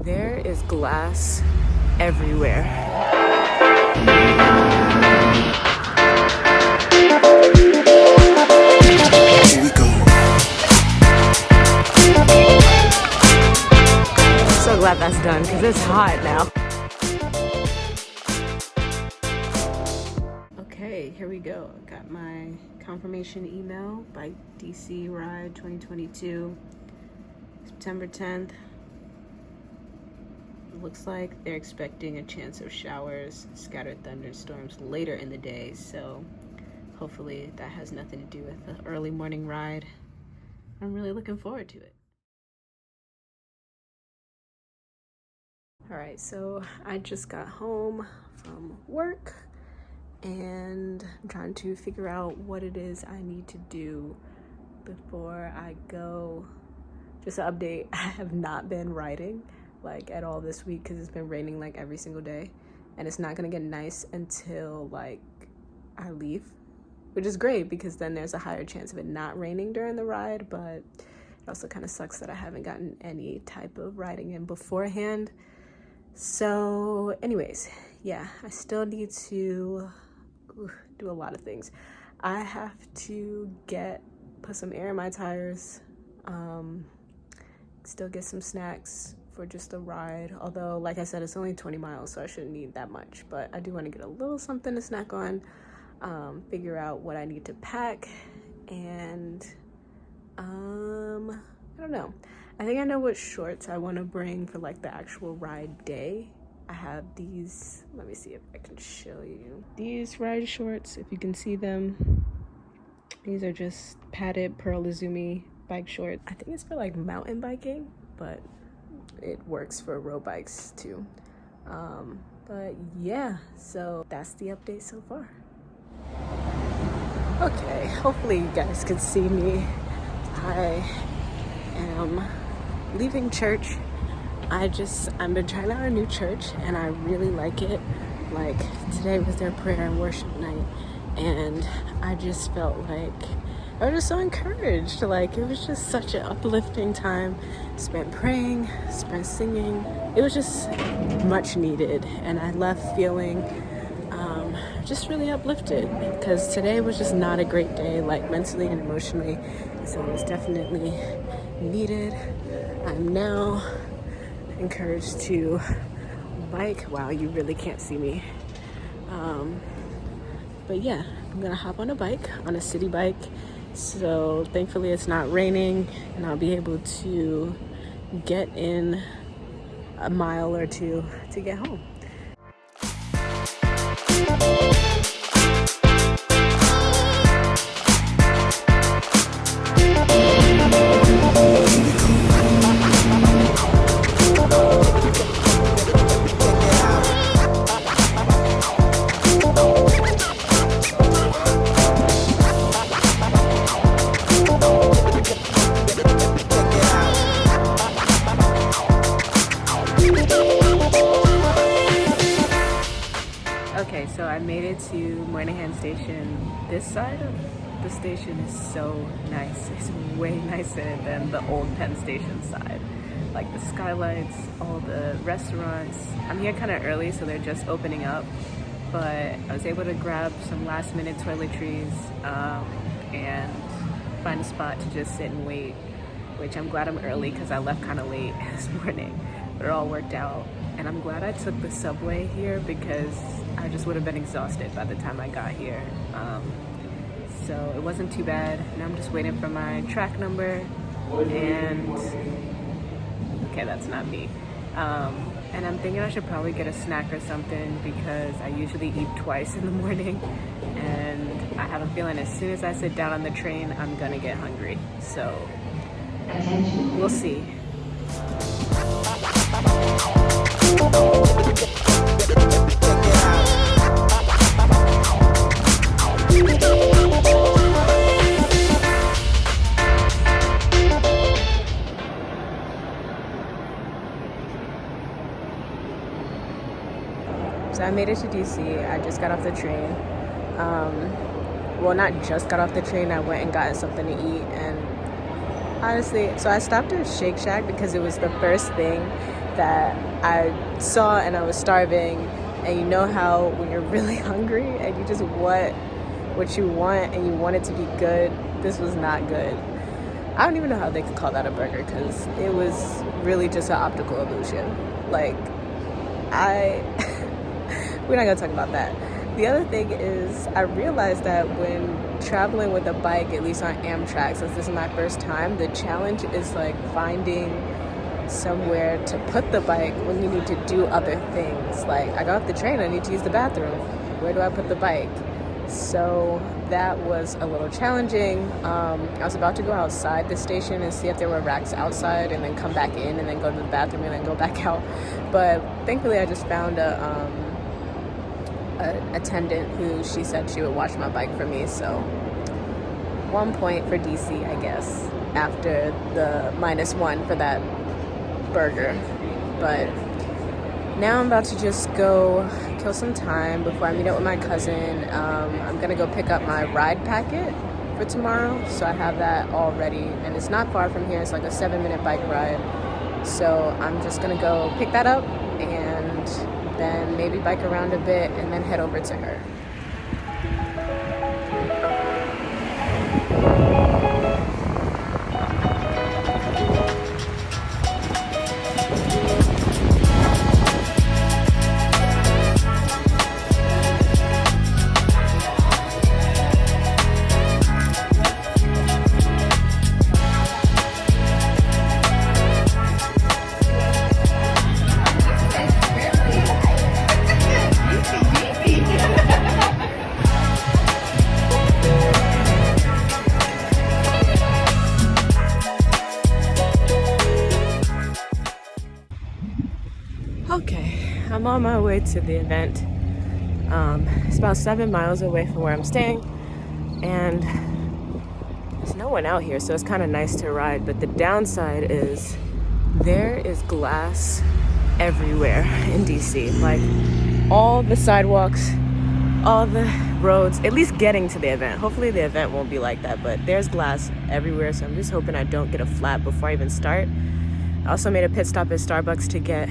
There is glass everywhere. Here we go. I'm so glad that's done because it's hot now. Okay, here we go. Got my confirmation email by DC Ride 2022, September 10th. Looks like they're expecting a chance of showers, scattered thunderstorms later in the day, so hopefully that has nothing to do with the early morning ride. I'm really looking forward to it. All right, so I just got home from work and I'm trying to figure out what it is I need to do before I go. Just an update, I have not been riding like at all this week because it's been raining like every single day, and it's not gonna get nice until like I leave, which is great because then there's a higher chance of it not raining during the ride, but it also kind of sucks that I haven't gotten any type of riding in beforehand. So anyways, yeah, I still need to do a lot of things. I have to put some air in my tires, still get some snacks for just a ride, although like I said, it's only 20 miles, so I shouldn't need that much, but I do want to get a little something to snack on, figure out what I need to pack, and I don't know. I think I know what shorts I want to bring for like the actual ride day. I have these, let me see if I can show you. These ride shorts, if you can see them. These are just padded Pearl Izumi bike shorts. I think it's for like mountain biking, but it works for road bikes too. But yeah, so that's the update so far. Okay, hopefully you guys can see me. I am leaving church. I've been trying out a new church and I really like it. Like today was their prayer and worship night, and I just felt like I was just so encouraged. Like it was just such an uplifting time. Spent praying, spent singing. It was just much needed, and I left feeling just really uplifted because today was just not a great day, like mentally and emotionally. So it was definitely needed. I'm now encouraged to bike. Wow, you really can't see me. But yeah, I'm gonna hop on a bike, on a city bike. So thankfully it's not raining and I'll be able to get in a mile or two to get home. Okay, so I made it to Moynihan Station. This side of the station is so nice. It's way nicer than the old Penn Station side. Like the skylights, all the restaurants. I'm here kind of early, so they're just opening up. But I was able to grab some last minute toiletries and find a spot to just sit and wait, which I'm glad I'm early because I left kind of late this morning. But it all worked out. And I'm glad I took the subway here because I just would have been exhausted by the time I got here. So it wasn't too bad. Now I'm just waiting for my track number, and okay, that's not me. And I'm thinking I should probably get a snack or something because I usually eat twice in the morning, and I have a feeling as soon as I sit down on the train, I'm gonna get hungry. So we'll see. So I made it to DC. I just got off the train. Well, not just got off the train. I went and got something to eat, and Honestly, so I stopped at Shake Shack because it was the first thing that I saw and I was starving. And you know how when you're really hungry and you just want what you want and you want it to be good, this was not good. I don't even know how they could call that a burger because it was really just an optical illusion. Like, we're not gonna talk about that. The other thing is I realized that when traveling with a bike, at least on Amtrak, since this is my first time, the challenge is like finding somewhere to put the bike when you need to do other things. Like, I got off the train, I need to use the bathroom. Where do I put the bike? So that was a little challenging. I was about to go outside the station and see if there were racks outside and then come back in and then go to the bathroom and then go back out. But thankfully I just found an attendant who she said she would wash my bike for me. So 1 point for DC, I guess, after the -1 for that burger. But now I'm about to just go kill some time before I meet up with my cousin. I'm gonna go pick up my ride packet for tomorrow, so I have that all ready, and it's not far from here. It's like a 7-minute bike ride, so I'm just gonna go pick that up and then maybe bike around a bit and then head over to her. Okay, I'm on my way to the event. It's about 7 miles away from where I'm staying, and there's no one out here, so it's kind of nice to ride. But the downside is there is glass everywhere in DC. Like, all the sidewalks, all the roads, at least getting to the event. Hopefully the event won't be like that, but there's glass everywhere, so I'm just hoping I don't get a flat before I even start. I also made a pit stop at Starbucks to get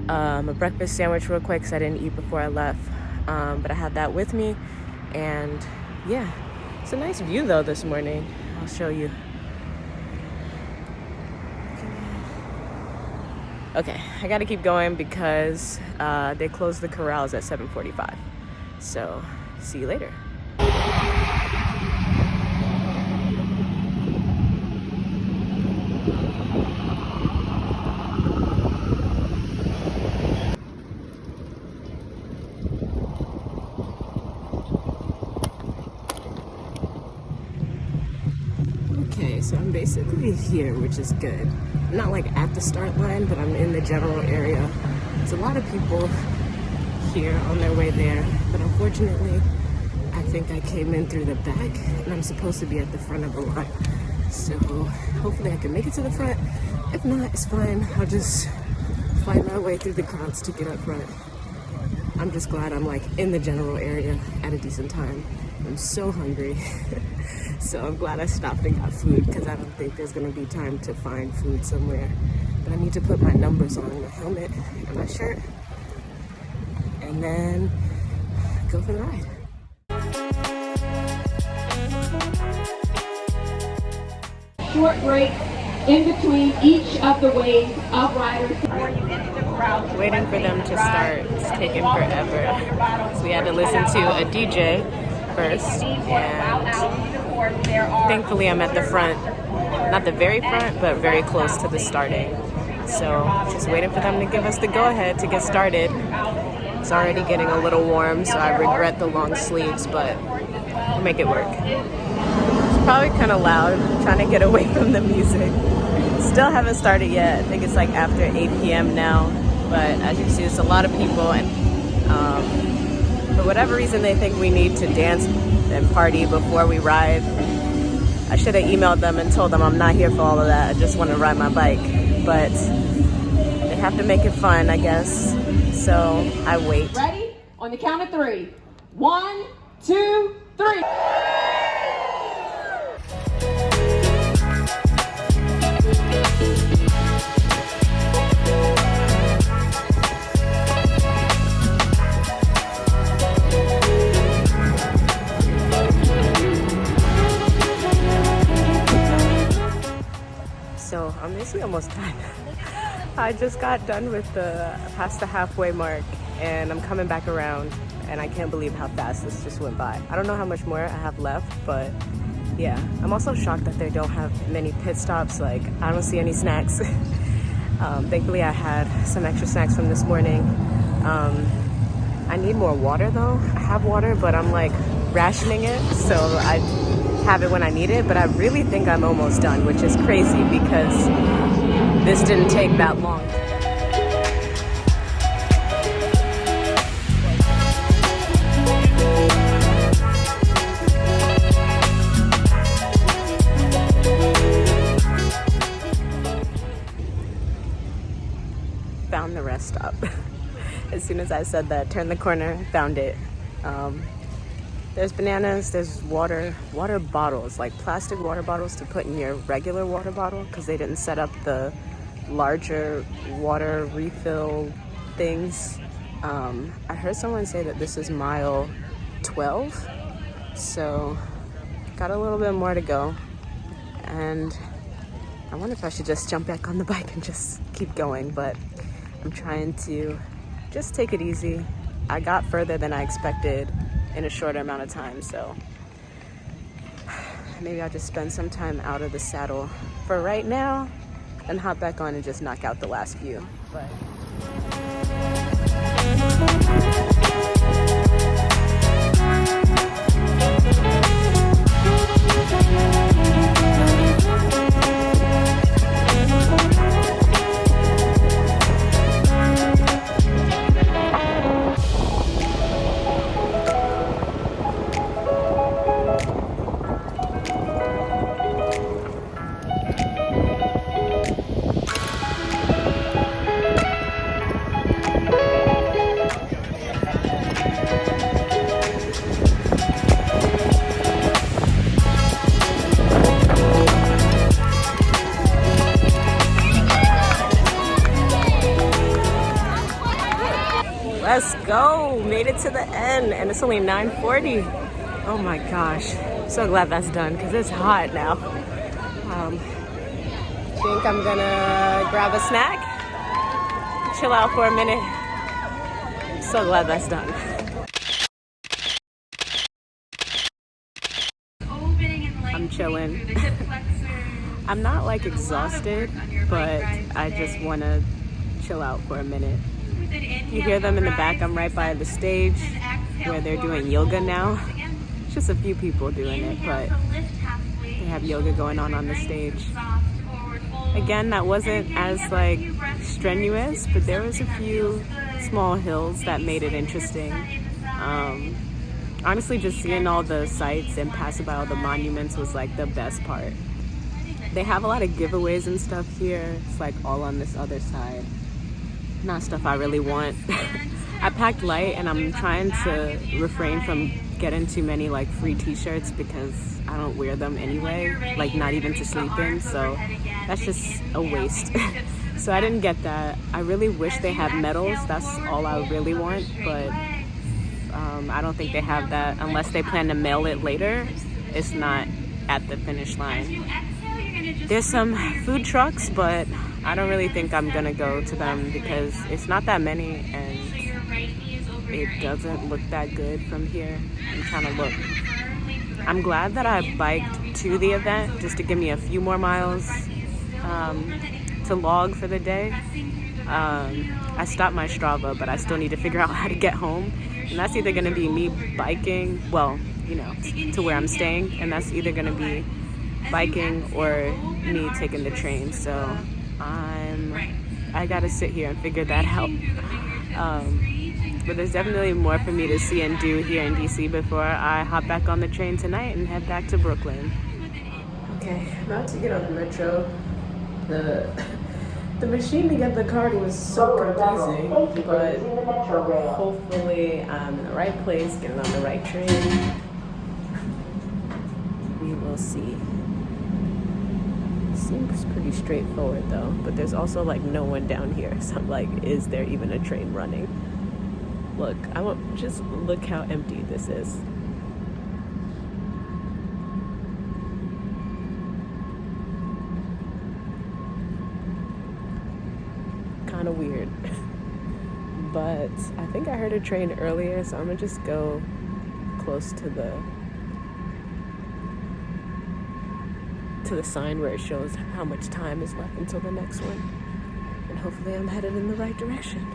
a breakfast sandwich real quick because I didn't eat before I left, but I had that with me. And yeah, it's a nice view though this morning. I'll show you. Okay, I gotta keep going because they close the corrals at 7:45. So see you later. Okay, so I'm basically here, which is good. I'm not like at the start line, but I'm in the general area. There's a lot of people here on their way there, but unfortunately, I think I came in through the back and I'm supposed to be at the front of the line. So hopefully I can make it to the front. If not, it's fine. I'll just find my way through the crowds to get up front. I'm just glad I'm like in the general area at a decent time. I'm so hungry. So I'm glad I stopped and got food because I don't think there's gonna be time to find food somewhere. But I need to put my numbers on my helmet and my shirt and then go for the ride. Short break in between each of the waves of riders. Waiting for them to start. It's taking forever. So we had to listen to a DJ first, and thankfully I'm at the front, not the very front, but very close to the starting. So just waiting for them to give us the go-ahead to get started. It's already getting a little warm, so I regret the long sleeves, but we'll make it work. It's probably kind of loud, trying to get away from the music. Still haven't started yet. I think it's like after 8 p.m. now, but as you can see, there's a lot of people, and for whatever reason they think we need to dance and party before we ride. I should have emailed them and told them I'm not here for all of that. I just want to ride my bike, but they have to make it fun, I guess. So I wait. Ready? On the count of 3. 1, 2, 3. almost done. I just got done with past the halfway mark, and I'm coming back around, and I can't believe how fast this just went by. I don't know how much more I have left, but yeah. I'm also shocked that they don't have many pit stops. Like, I don't see any snacks. Thankfully I had some extra snacks from this morning. I need more water though. I have water, but I'm like rationing it, so I have it when I need it. But I really think I'm almost done, which is crazy because this didn't take that long. Found the rest stop. As soon as I said that, turned the corner, found it. There's bananas, there's water bottles, like plastic water bottles to put in your regular water bottle because they didn't set up the larger water refill things. I heard someone say that this is mile 12, so got a little bit more to go. And I wonder if I should just jump back on the bike and just keep going, but I'm trying to just take it easy. I got further than I expected in a shorter amount of time, so maybe I'll just spend some time out of the saddle for right now and hop back on and just knock out the last few. But let's go, made it to the end, and it's only 9:40. Oh my gosh, so glad that's done because it's hot now. Think I'm gonna grab a snack, chill out for a minute. I'm so glad that's done. I'm chilling. I'm not like exhausted, but I just wanna chill out for a minute. You hear them in the back. I'm right by the stage where they're doing yoga now. It's just a few people doing it, but they have yoga going on the stage. Again, that wasn't as like strenuous, but there was a few small hills that made it interesting. Honestly, just seeing all the sights and passing by all the monuments was like the best part. They have a lot of giveaways and stuff here. It's like all on this other side. Not stuff I really want. I packed light, and I'm trying to refrain from getting too many like free t-shirts because I don't wear them anyway, like not even to sleep in, so that's just a waste. So I didn't get that. I really wish they had medals. That's all I really want, but I don't think they have that unless they plan to mail it later. It's not at the finish line. There's some food trucks, but I don't really think I'm gonna go to them because it's not that many and it doesn't look that good from here. I'm trying to look. I'm glad that I biked to the event just to give me a few more miles to log for the day. I stopped my Strava, but I still need to figure out how to get home. And that's either gonna be me biking, well, you know, to where I'm staying, and that's either gonna be biking or me taking the train. So I gotta sit here and figure that out. But there's definitely more for me to see and do here in DC before I hop back on the train tonight and head back to Brooklyn. Okay, about to get on the metro. The machine to get the card was so confusing, but hopefully I'm in the right place, getting on the right train. We will see. Seems pretty straightforward though, but there's also like no one down here, so I'm like, is there even a train running? Look, just look how empty this is. kind of weird. But I think I heard a train earlier, so I'm gonna just go close to the sign where it shows how much time is left until the next one. And hopefully I'm headed in the right direction.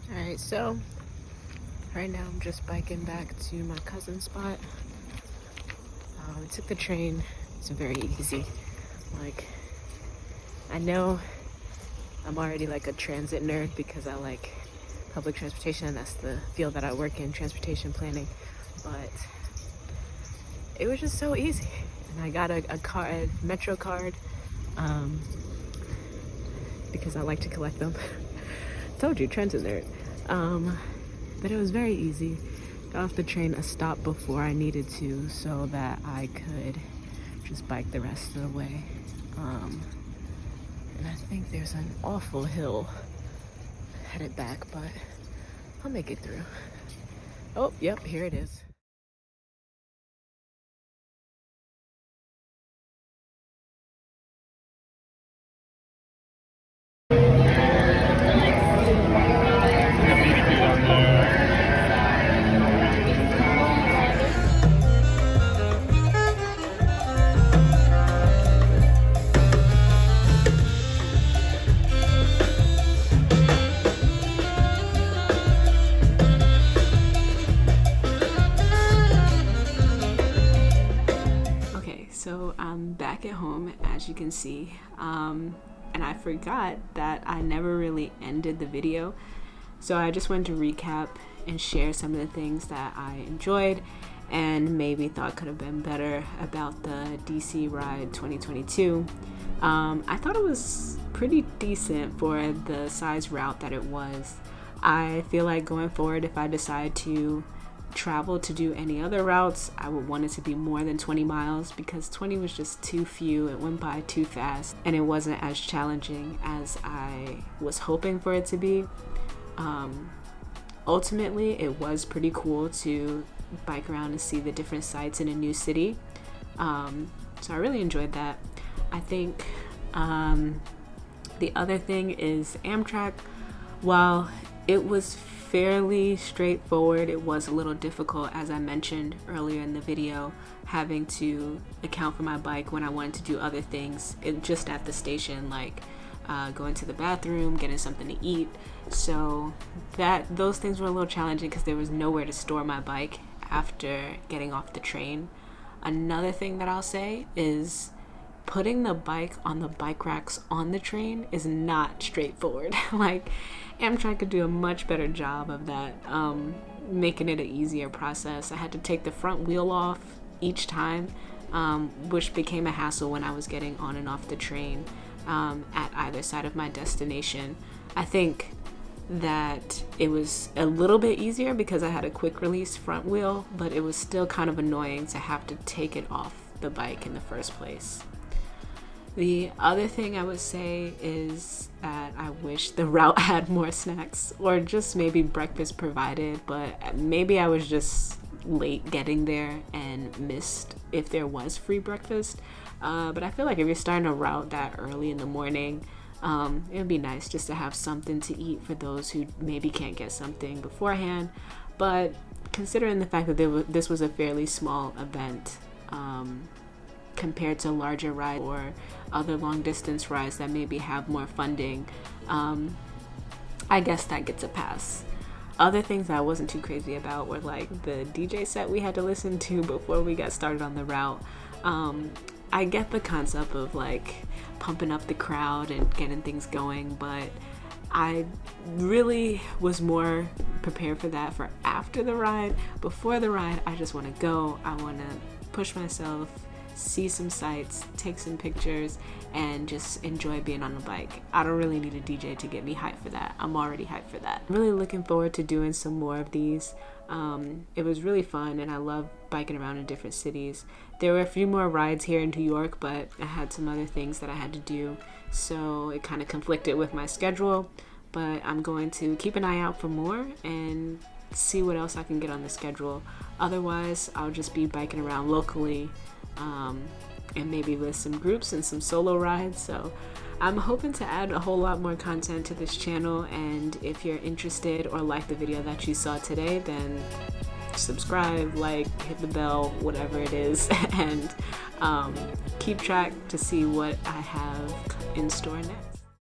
Alright, so right now I'm just biking back to my cousin's spot. I took the train. It's very easy. Like, I know I'm already like a transit nerd because I like public transportation, and that's the field that I work in, transportation planning. But it was just so easy. And I got a Metro card, because I like to collect them. Told you, transit nerd. But it was very easy. Got off the train a stop before I needed to so that I could just bike the rest of the way. And I think there's an awful hill headed back, but I'll make it through. Oh, yep, here it is. So I'm back at home, as you can see, and I forgot that I never really ended the video, so I just wanted to recap and share some of the things that I enjoyed and maybe thought could have been better about the DC Ride 2022. I thought it was pretty decent for the size route that it was. I feel like going forward, if I decide to travel to do any other routes, I would want it to be more than 20 miles because 20 was just too few. It went by too fast and it wasn't as challenging as I was hoping for it to be. Ultimately, it was pretty cool to bike around and see the different sites in a new city. So I really enjoyed that. I think the other thing is Amtrak. While it was fairly straightforward, it was a little difficult, as I mentioned earlier in the video, having to account for my bike when I wanted to do other things just at the station, like going to the bathroom, getting something to eat. So those things were a little challenging because there was nowhere to store my bike after getting off the train. Another thing that I'll say is putting the bike on the bike racks on the train is not straightforward. Like, Amtrak could do a much better job of that, making it an easier process. I had to take the front wheel off each time, which became a hassle when I was getting on and off the train at either side of my destination. I think that it was a little bit easier because I had a quick release front wheel, but it was still kind of annoying to have to take it off the bike in the first place. The other thing I would say is that I wish the route had more snacks or just maybe breakfast provided, but maybe I was just late getting there and missed if there was free breakfast. But I feel like if you're starting a route that early in the morning, it would be nice just to have something to eat for those who maybe can't get something beforehand. But considering the fact that this was a fairly small event, compared to larger rides or other long distance rides that maybe have more funding, I guess that gets a pass. Other things that I wasn't too crazy about were like the DJ set we had to listen to before we got started on the route. I get the concept of like pumping up the crowd and getting things going, but I really was more prepared for that for after the ride. Before the ride, I just want to go. I want to push myself, see some sights, take some pictures, and just enjoy being on the bike. I don't really need a DJ to get me hyped for that. I'm already hyped for that. I'm really looking forward to doing some more of these. It was really fun, and I love biking around in different cities. There were a few more rides here in New York, but I had some other things that I had to do, so it kind of conflicted with my schedule. but I'm going to keep an eye out for more and see what else I can get on the schedule. Otherwise, I'll just be biking around locally, and maybe with some groups and some solo rides. So I'm hoping to add a whole lot more content to this channel, and if you're interested or like the video that you saw today, then subscribe, like, hit the bell, whatever it is, and keep track to see what I have in store next.